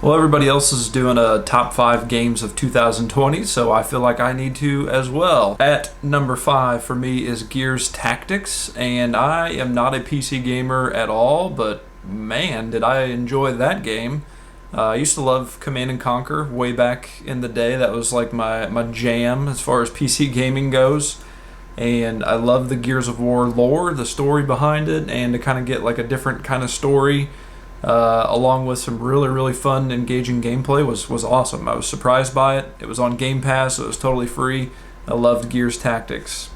Well, everybody else is doing a top 5 games of 2020, so I feel like I need to as well. At number 5 for me is Gears Tactics, and I am not a PC gamer at all, but man, did I enjoy that game. I used to love Command and Conquer way back in the day. That was like my jam as far as PC gaming goes. And I love the Gears of War lore, the story behind it, and to kind of get like a different kind of story along with some really fun, engaging gameplay was awesome. I was surprised by it. It was on Game Pass, so it was totally free. I loved Gears Tactics.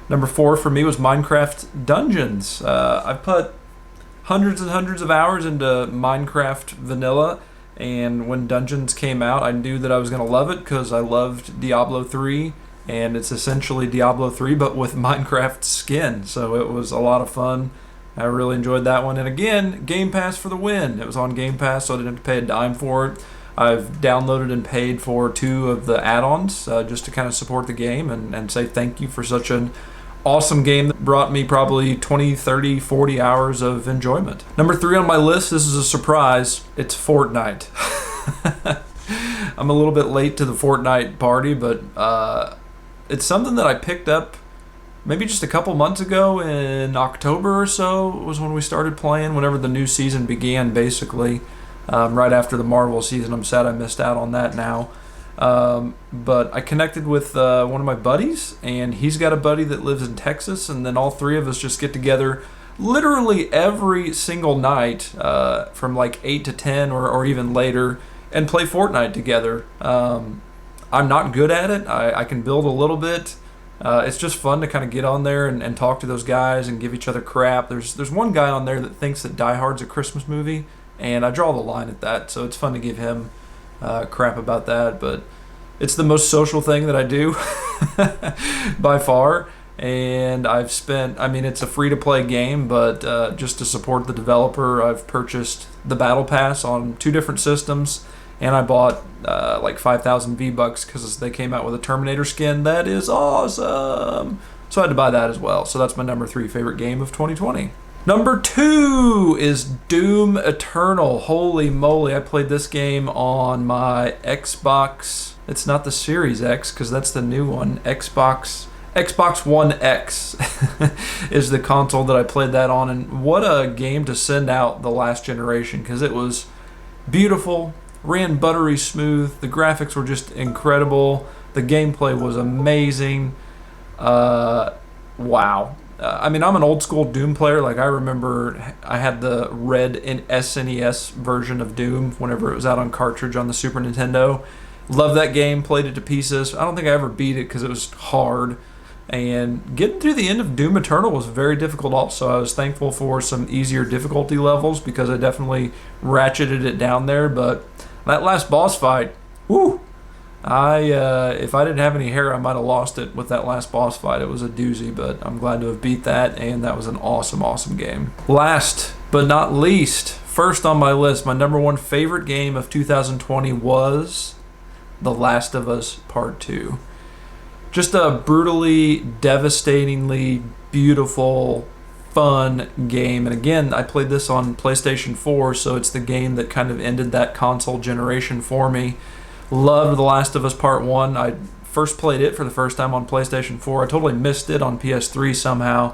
Number 4 for me was Minecraft Dungeons. I've put hundreds and hundreds of hours into Minecraft Vanilla, and when Dungeons came out, I knew that I was going to love it because I loved Diablo 3, and it's essentially Diablo 3 but with Minecraft skin, so it was a lot of fun. I really enjoyed that one. And again, Game Pass for the win. It was on Game Pass, so I didn't have to pay a dime for it. I've downloaded and paid for 2 of the add-ons just to kind of support the game and say thank you for such an awesome game that brought me probably 20, 30, 40 hours of enjoyment. Number 3 on my list, this is a surprise, it's Fortnite. I'm a little bit late to the Fortnite party, but it's something that I picked up maybe just a couple months ago in October or so was when we started playing, whenever the new season began, basically. Right after the Marvel season. I'm sad I missed out on that now. But I connected with one of my buddies, and he's got a buddy that lives in Texas, and then all 3 of us just get together literally every single night from like 8 to 10 or even later and play Fortnite together. I'm not good at it. I can build a little bit. It's just fun to kind of get on there and talk to those guys and give each other crap. There's one guy on there that thinks that Die Hard's a Christmas movie, and I draw the line at that, so it's fun to give him crap about that. But it's the most social thing that I do by far, and it's a free-to-play game, but just to support the developer, I've purchased the Battle Pass on 2 different systems. And I bought like 5,000 V-Bucks because they came out with a Terminator skin. That is awesome. So I had to buy that as well. So that's my number 3 favorite game of 2020. Number 2 is Doom Eternal. Holy moly, I played this game on my Xbox. It's not the Series X because that's the new one. Xbox One X is the console that I played that on. And what a game to send out the last generation, because it was beautiful. Ran buttery smooth. The graphics were just incredible. The gameplay was amazing. Wow. I'm an old school Doom player. Like, I remember I had the red SNES version of Doom whenever it was out on cartridge on the Super Nintendo. Loved that game. Played it to pieces. I don't think I ever beat it because it was hard. And getting through the end of Doom Eternal was very difficult also. I was thankful for some easier difficulty levels because I definitely ratcheted it down there. But that last boss fight, whoo! If I didn't have any hair, I might have lost it with that last boss fight. It was a doozy, but I'm glad to have beat that, and that was an awesome game. Last but not least, first on my list, my number 1 favorite game of 2020 was The Last of Us Part 2. Just a brutally, devastatingly beautiful, fun game. And again, I played this on PlayStation 4, so it's the game that kind of ended that console generation for me. Loved The Last of Us Part 1. I first played it for the first time on PlayStation 4. I totally missed it on PS3 somehow.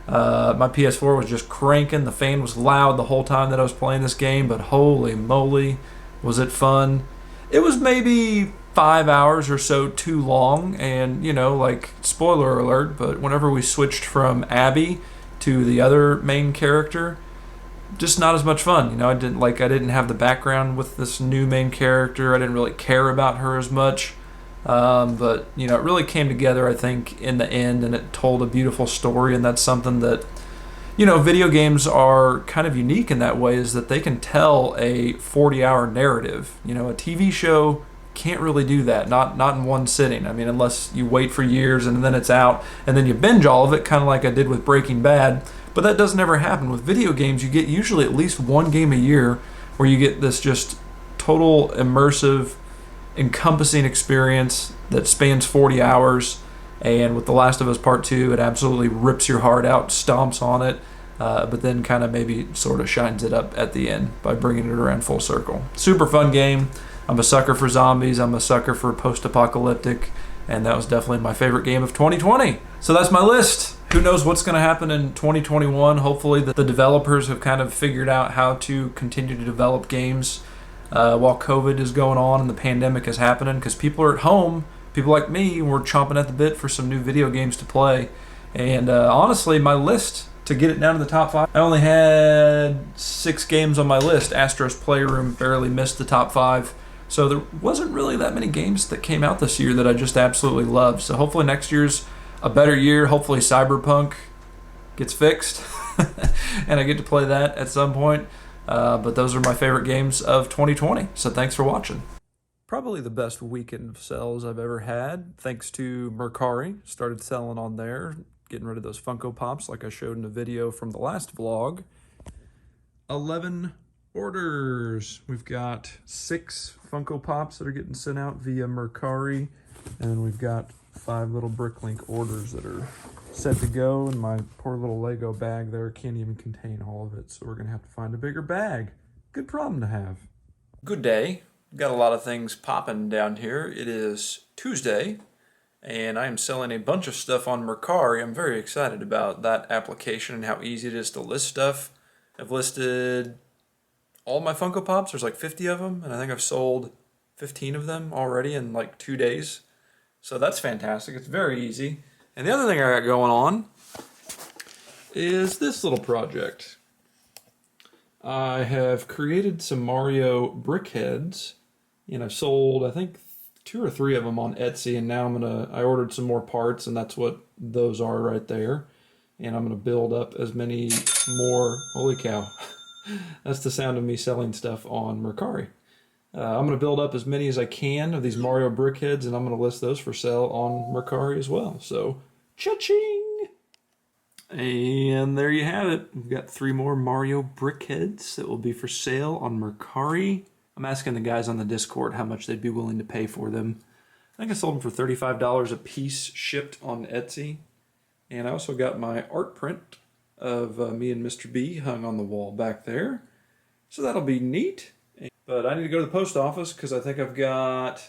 My PS4 was just cranking. The fan was loud the whole time that I was playing this game, but holy moly, was it fun. It was maybe 5 hours or so too long, and spoiler alert, but whenever we switched from Abby to the other main character, just not as much fun. I didn't have the background with this new main character. I didn't really care about her as much. But it really came together, I think, in the end, and it told a beautiful story. And that's something that video games are kind of unique in that way, is that they can tell a 40-hour narrative. A TV show can't really do that, not in one sitting. Unless you wait for years and then it's out and then you binge all of it, kind of like I did with Breaking Bad. But that doesn't ever happen. With video games, you get usually at least 1 game a year where you get this just total immersive, encompassing experience that spans 40 hours. And with The Last of Us Part 2, it absolutely rips your heart out, stomps on it. but then kind of maybe sort of shines it up at the end by bringing it around full circle. Super fun game. I'm a sucker for zombies. I'm a sucker for post-apocalyptic, and that was definitely my favorite game of 2020. So that's my list. Who knows what's going to happen in 2021? Hopefully the developers have kind of figured out how to continue to develop games while COVID is going on and the pandemic is happening, because people are at home. People like me, we're chomping at the bit for some new video games to play. And honestly, my list, to get it down to the top 5, I only had 6 games on my list. Astro's Playroom barely missed the top 5. So there wasn't really that many games that came out this year that I just absolutely loved. So hopefully next year's a better year. Hopefully Cyberpunk gets fixed and I get to play that at some point. But those are my favorite games of 2020. So thanks for watching. Probably the best weekend of sales I've ever had, thanks to Mercari. Started selling on there, getting rid of those Funko Pops like I showed in the video from the last vlog. 11 orders. We've got 6 Funko Pops that are getting sent out via Mercari, and we've got 5 little Bricklink orders that are set to go, and my poor little Lego bag there can't even contain all of it, so we're gonna have to find a bigger bag. Good problem to have. Good day. Got a lot of things popping down here. It is Tuesday, and I am selling a bunch of stuff on Mercari. I'm very excited about that application and how easy it is to list stuff. I've listed all my Funko Pops. There's like 50 of them, and I think I've sold 15 of them already in like 2 days. So that's fantastic. It's very easy. And the other thing I got going on is this little project. I have created some Mario brickheads, and I've sold, I think, 2 or 3 of them on Etsy, and now I ordered some more parts, and that's what those are right there. And I'm gonna build up as many more, holy cow. That's the sound of me selling stuff on Mercari. I'm going to build up as many as I can of these Mario brickheads, and I'm going to list those for sale on Mercari as well. So, cha-ching! And there you have it. We've got 3 more Mario brickheads that will be for sale on Mercari. I'm asking the guys on the Discord how much they'd be willing to pay for them. I think I sold them for $35 a piece, shipped on Etsy. And I also got my art print of me and Mr. B hung on the wall back there. So that'll be neat. But I need to go to the post office because I think I've got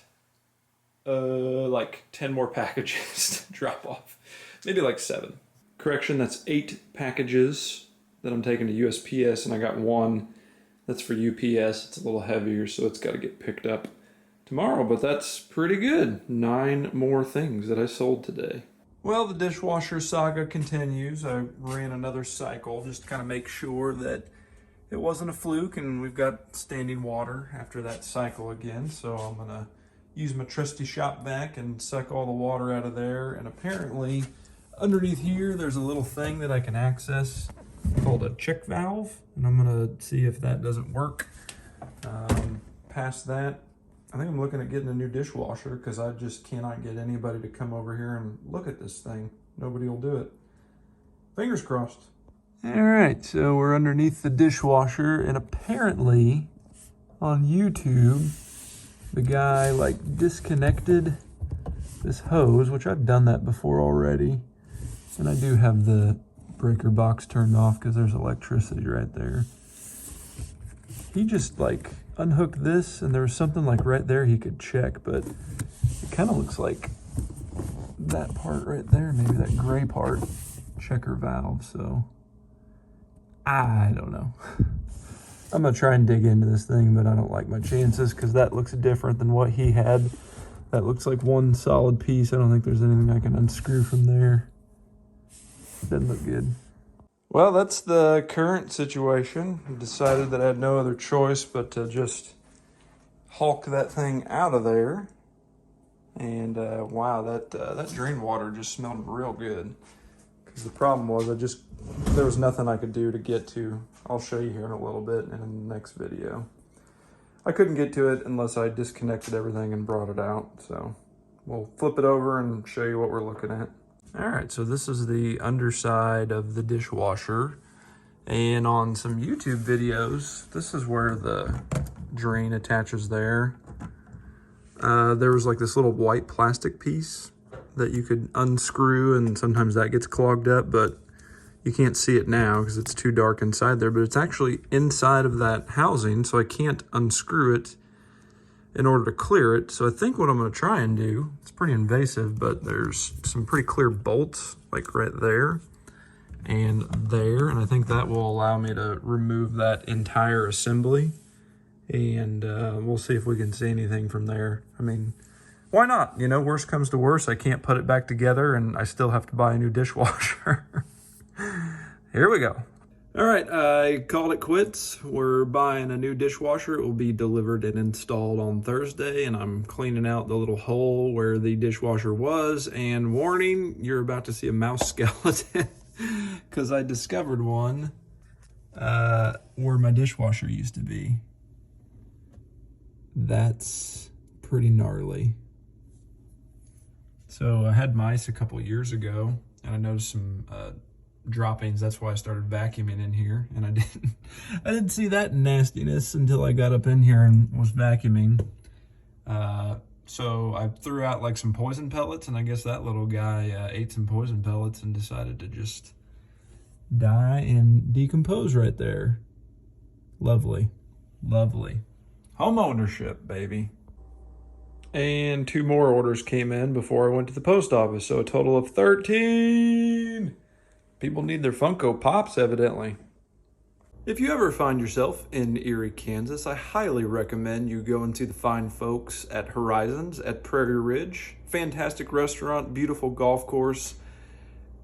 like 10 more packages to drop off. Maybe like 7. Correction, that's 8 packages that I'm taking to USPS, and I got 1 that's for UPS. It's a little heavier, so it's got to get picked up tomorrow, but that's pretty good. 9 more things that I sold today. Well, the dishwasher saga continues. I ran another cycle just to kind of make sure that it wasn't a fluke, and we've got standing water after that cycle again. So I'm going to use my trusty shop vac and suck all the water out of there. And apparently underneath here, there's a little thing that I can access called a check valve. And I'm going to see if that doesn't work. Past that, I think I'm looking at getting a new dishwasher because I just cannot get anybody to come over here and look at this thing. Nobody will do it. Fingers crossed. All right, so we're underneath the dishwasher, and apparently on YouTube, the guy like disconnected this hose, which I've done that before already. And I do have the breaker box turned off because there's electricity right there. He just like unhooked this, and there was something like right there he could check, but it kind of looks like that part right there, maybe that gray part, checker valve. So I don't know. I'm gonna try and dig into this thing, but I don't like my chances because that looks different than what he had. That looks like one solid piece. I don't think there's anything I can unscrew from there. Doesn't look good. Well, that's the current situation. I decided that I had no other choice but to just hulk that thing out of there. And wow, that drain water just smelled real good. Because the problem was there was nothing I could do to get to. I'll show you here in a little bit and in the next video. I couldn't get to it unless I disconnected everything and brought it out. So we'll flip it over and show you what we're looking at. All right, so this is the underside of the dishwasher. And on some YouTube videos, this is where the drain attaches there. There was like this little white plastic piece that you could unscrew, and sometimes that gets clogged up, but You can't see it now because it's too dark inside there, but it's actually inside of that housing, so I can't unscrew it in order to clear it. So I think what I'm going to try and do, it's pretty invasive, but there's some pretty clear bolts like right there and there, and I think that will allow me to remove that entire assembly, and we'll see if we can see anything from there. I mean, why not? You know, worst comes to worst, I can't put it back together and I still have to buy a new dishwasher. Here we go. All right, I called it quits. We're buying a new dishwasher. It will be delivered and installed on Thursday, and I'm cleaning out the little hole where the dishwasher was. And warning, you're about to see a mouse skeleton because I discovered one where my dishwasher used to be. That's pretty gnarly. So I had mice a couple years ago, and I noticed some droppings. That's why I started vacuuming in here, and I didn't see that nastiness until I got up in here and was vacuuming. So I threw out like some poison pellets, and I guess that little guy ate some poison pellets and decided to just die and decompose right there. Lovely, lovely. Home ownership, baby. And 2 more orders came in before I went to the post office, so a total of 13. People need their Funko Pops, evidently. If you ever find yourself in Erie, Kansas, I highly recommend you go and see the fine folks at Horizons at Prairie Ridge. Fantastic restaurant, beautiful golf course.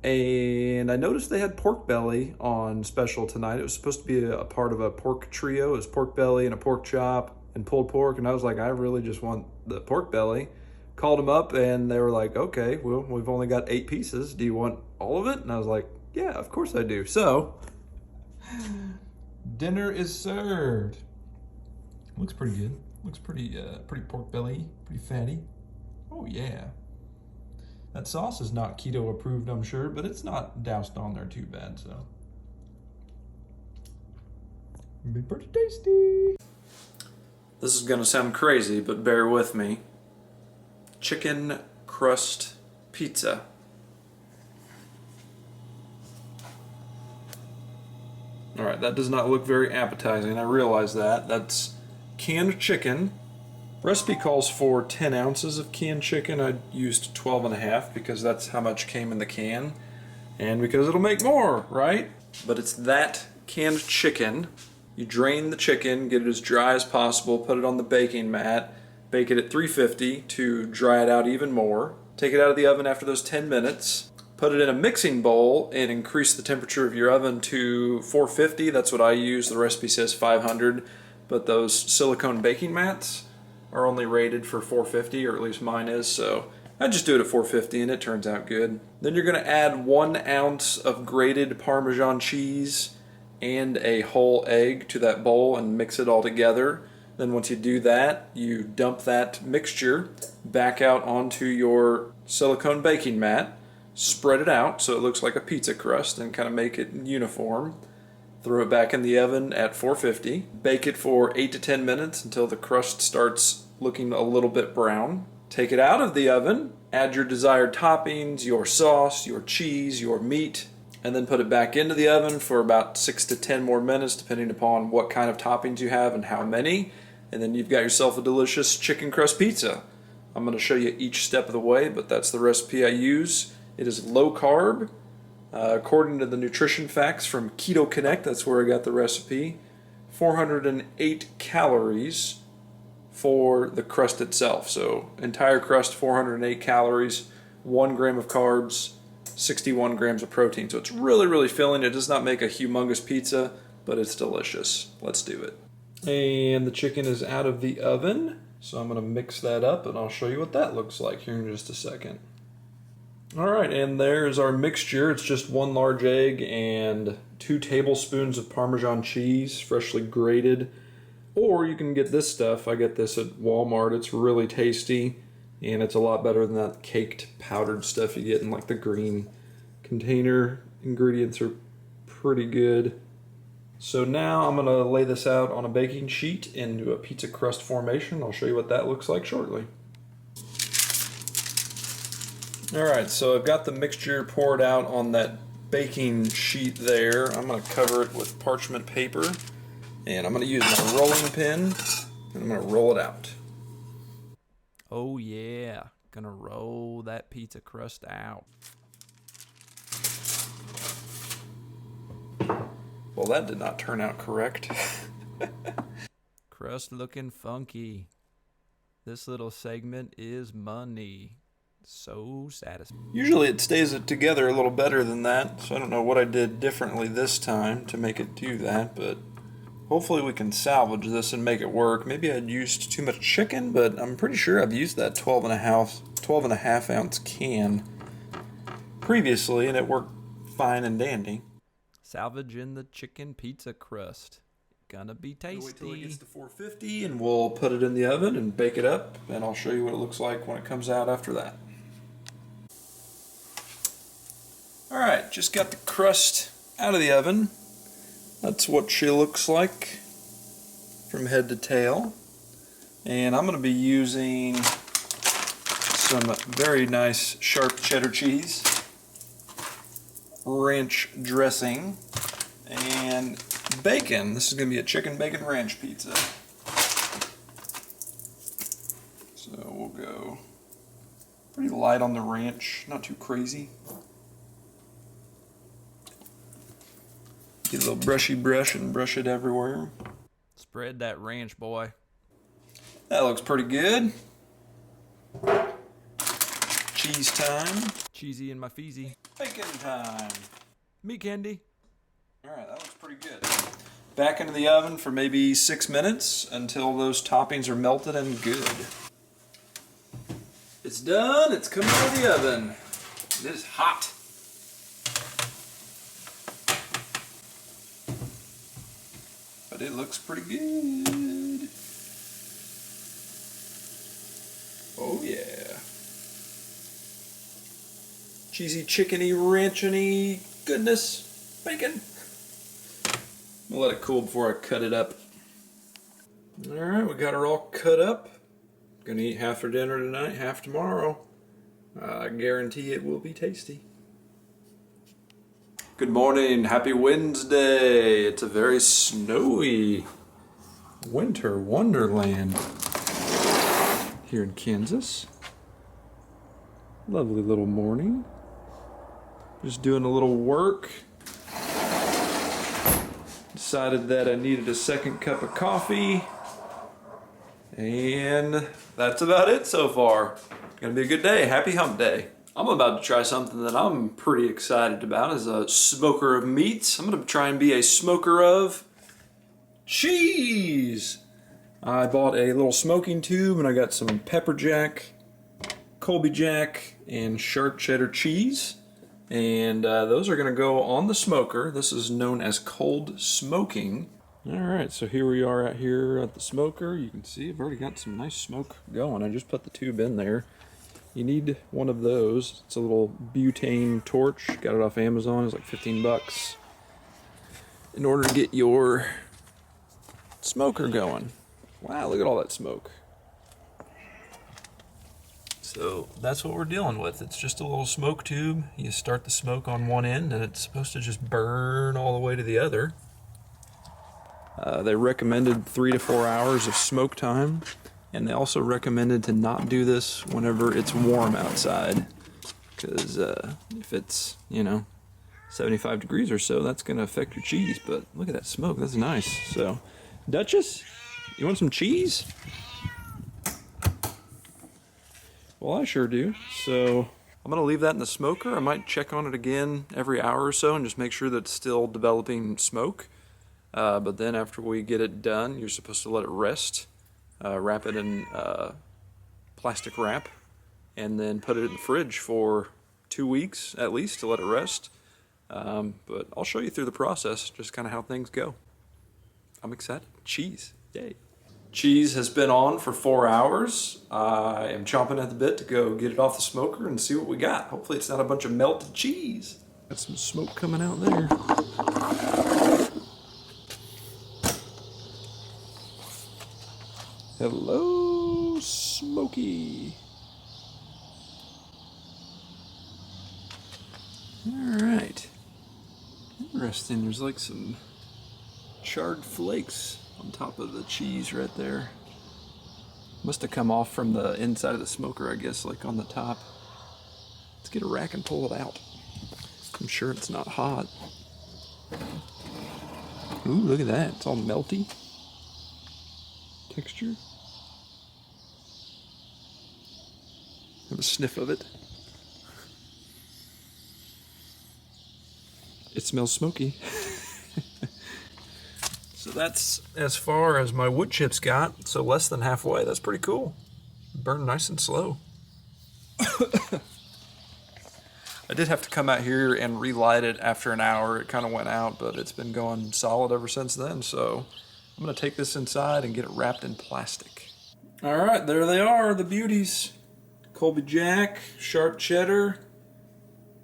And I noticed they had pork belly on special tonight. It was supposed to be a part of a pork trio. It was pork belly and a pork chop and pulled pork. And I was like, I really just want the pork belly. Called them up and they were like, okay, well, we've only got 8 pieces. Do you want all of it? And I was like, yeah, of course I do. So, dinner is served. Looks pretty good. Looks pretty pork belly, pretty fatty. Oh yeah. That sauce is not keto approved, I'm sure, but it's not doused on there too bad, so. It'll be pretty tasty. This is gonna sound crazy, but bear with me. Chicken crust pizza. All right, that does not look very appetizing. I realize that. That's canned chicken. Recipe calls for 10 ounces of canned chicken. I used 12.5 because that's how much came in the can. And because it'll make more, right? But it's that canned chicken. You drain the chicken, get it as dry as possible, put it on the baking mat, bake it at 350 to dry it out even more. Take it out of the oven after those 10 minutes. Put it in a mixing bowl and increase the temperature of your oven to 450. That's what I use. The recipe says 500, but those silicone baking mats are only rated for 450, or at least mine is, so I just do it at 450 and it turns out good. Then you're going to add 1 ounce of grated Parmesan cheese and a whole egg to that bowl and mix it all together. Then once you do that, you dump that mixture back out onto your silicone baking mat. Spread it out so it looks like a pizza crust and kind of make it uniform. Throw it back in the oven at 450. Bake it for 8 to 10 minutes until the crust starts looking a little bit brown. Take it out of the oven, add your desired toppings, your sauce, your cheese, your meat, and then put it back into the oven for about 6 to 10 more minutes depending upon what kind of toppings you have and how many. And then you've got yourself a delicious chicken crust pizza. I'm going to show you each step of the way, but that's the recipe I use. It is low carb, according to the nutrition facts from Keto Connect. That's where I got the recipe. 408 calories for the crust itself. So entire crust, 408 calories, 1 gram of carbs, 61 grams of protein. So it's really, really filling. It does not make a humongous pizza, but it's delicious. Let's do it. And the chicken is out of the oven. So I'm going to mix that up and I'll show you what that looks like here in just a second. All right, and there's our mixture. It's just 1 large egg and 2 tablespoons of Parmesan cheese, freshly grated. Or you can get this stuff. I get this at Walmart. It's really tasty, and it's a lot better than that caked powdered stuff you get in like the green container. Ingredients are pretty good. So now I'm gonna lay this out on a baking sheet into a pizza crust formation. I'll show you what that looks like shortly. All right, so I've got the mixture poured out on that baking sheet there. I'm going to cover it with parchment paper, and I'm going to use my rolling pin, and I'm going to roll it out. Oh yeah, gonna roll that pizza crust out. Well, that did not turn out correct. Crust looking funky. This little segment is money. So satisfying. Usually it stays together a little better than that, so I don't know what I did differently this time to make it do that, but hopefully we can salvage this and make it work. Maybe I'd used too much chicken, but I'm pretty sure I've used that 12 and a half ounce can previously, and it worked fine and dandy. Salvaging the chicken pizza crust. Gonna be tasty. Wait till it gets to 450 and we'll put it in the oven and bake it up, and I'll show you what it looks like when it comes out after that. Alright, just got the crust out of the oven. That's what she looks like from head to tail. And I'm going to be using some very nice sharp cheddar cheese, ranch dressing, and bacon. This is going to be a chicken bacon ranch pizza. So we'll go pretty light on the ranch, not too crazy. Get a little brushy brush and brush it everywhere. Spread that ranch, boy. That looks pretty good. Cheese time. Cheesy in my feezy. Bacon time. Me candy. Alright, that looks pretty good. Back into the oven for maybe 6 minutes until those toppings are melted and good. It's done. It's coming out of the oven. It is hot. But it looks pretty good. Oh yeah. Cheesy, chickeny, ranchiny goodness. Bacon. I'll let it cool before I cut it up. Alright, we got her all cut up. Gonna eat half for dinner tonight, half tomorrow. I guarantee it will be tasty. Good morning, happy Wednesday. It's a very snowy winter wonderland here in Kansas. Lovely little morning. Just doing a little work. Decided that I needed a second cup of coffee. And that's about it so far. Gonna be a good day, happy hump day. I'm about to try something that I'm pretty excited about as a smoker of meats. I'm gonna try and be a smoker of cheese. I bought a little smoking tube and I got some pepper jack, Colby jack, and sharp cheddar cheese. And those are gonna go on the smoker. This is known as cold smoking. All right, so here we are out here at the smoker. You can see I've already got some nice smoke going. I just put the tube in there. You need one of those. It's a little butane torch. Got it off Amazon. It's like 15 bucks. In order to get your smoker going. Wow, look at all that smoke. So that's what we're dealing with. It's just a little smoke tube. You start the smoke on one end and it's supposed to just burn all the way to the other. They recommended 3 to 4 hours of smoke time. And they also recommended to not do this whenever it's warm outside. Because if it's, 75 degrees or so, that's going to affect your cheese. But look at that smoke. That's nice. So, Duchess, you want some cheese? Well, I sure do. So, I'm going to leave that in the smoker. I might check on it again every hour or so and just make sure that it's still developing smoke. But then after we get it done, you're supposed to let it rest. Wrap it in plastic wrap and then put it in the fridge for 2 weeks at least to let it rest. But I'll show you through the process, just kind of how things go. I'm excited. Cheese. Yay. Cheese has been on for 4 hours. I am chomping at the bit to go get it off the smoker and see what we got. Hopefully it's not a bunch of melted cheese. Got some smoke coming out there. Hello, Smokey. All right. Interesting. There's like some charred flakes on top of the cheese right there. Must have come off from the inside of the smoker, I guess, like on the top. Let's get a rack and pull it out. I'm sure it's not hot. Ooh, look at that. It's all melty. Texture. Have a sniff of it. It smells smoky. So that's as far as my wood chips got. So less than halfway. That's pretty cool. Burned nice and slow. I did have to come out here and relight it after an hour. It kind of went out, but it's been going solid ever since then. So I'm going to take this inside and get it wrapped in plastic. All right, there they are, the beauties. Colby Jack, sharp cheddar,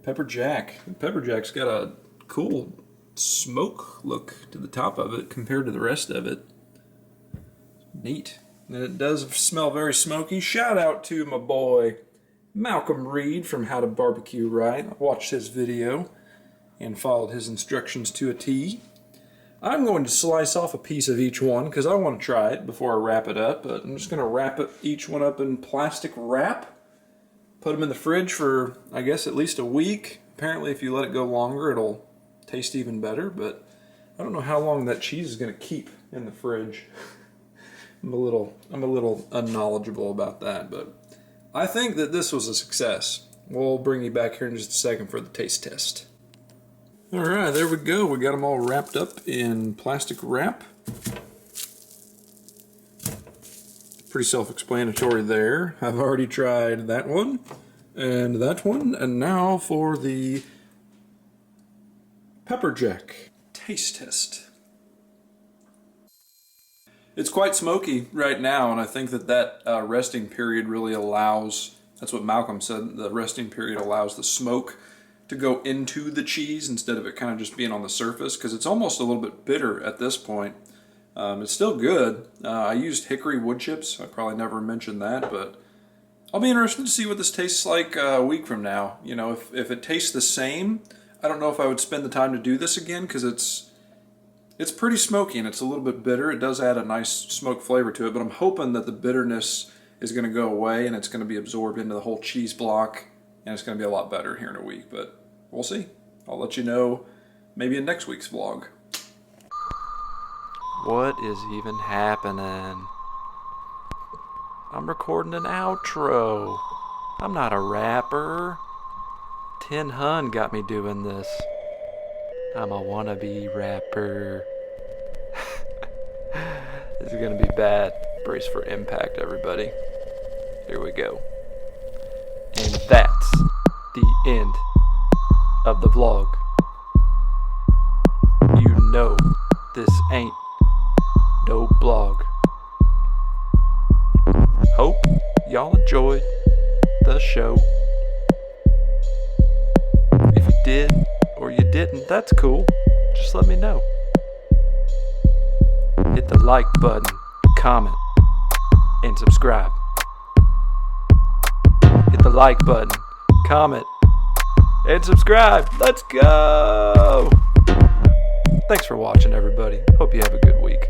pepper jack. Pepper jack's got a cool smoke look to the top of it compared to the rest of it. Neat. And it does smell very smoky. Shout out to my boy Malcolm Reed from How to Barbecue Right. I watched his video and followed his instructions to a T. I'm going to slice off a piece of each one because I want to try it before I wrap it up. But I'm just going to wrap each one up in plastic wrap. Put them in the fridge for, I guess, at least a week. Apparently, if you let it go longer, it'll taste even better. But I don't know how long that cheese is going to keep in the fridge. I'm a little unknowledgeable about that, but I think that this was a success. We'll bring you back here in just a second for the taste test. All right, there we go. We got them all wrapped up in plastic wrap. Pretty self-explanatory there. I've already tried that one, and now for the pepper jack taste test. It's quite smoky right now, and I think that resting period really allows, that's what Malcolm said, the resting period allows the smoke to go into the cheese instead of it kind of just being on the surface, because it's almost a little bit bitter at this point. It's still good. I used hickory wood chips. I probably never mentioned that, but I'll be interested to see what this tastes like a week from now. You know, if it tastes the same, I don't know if I would spend the time to do this again, because it's pretty smoky and it's a little bit bitter. It does add a nice smoke flavor to it, but I'm hoping that the bitterness is going to go away and it's going to be absorbed into the whole cheese block, and it's going to be a lot better here in a week, but we'll see. I'll let you know maybe in next week's vlog. What is even happening? I'm recording an outro. I'm not a rapper. Tin Hun got me doing this. I'm a wannabe rapper. This is gonna be bad. Brace for impact, everybody. Here we go. And that's the end of the vlog. You know this ain't no blog. Hope y'all enjoyed the show. If you did or you didn't, that's cool. Just let me know. Hit the like button, comment, and subscribe. Hit the like button, comment, and subscribe. Let's go! Thanks for watching, everybody. Hope you have a good week.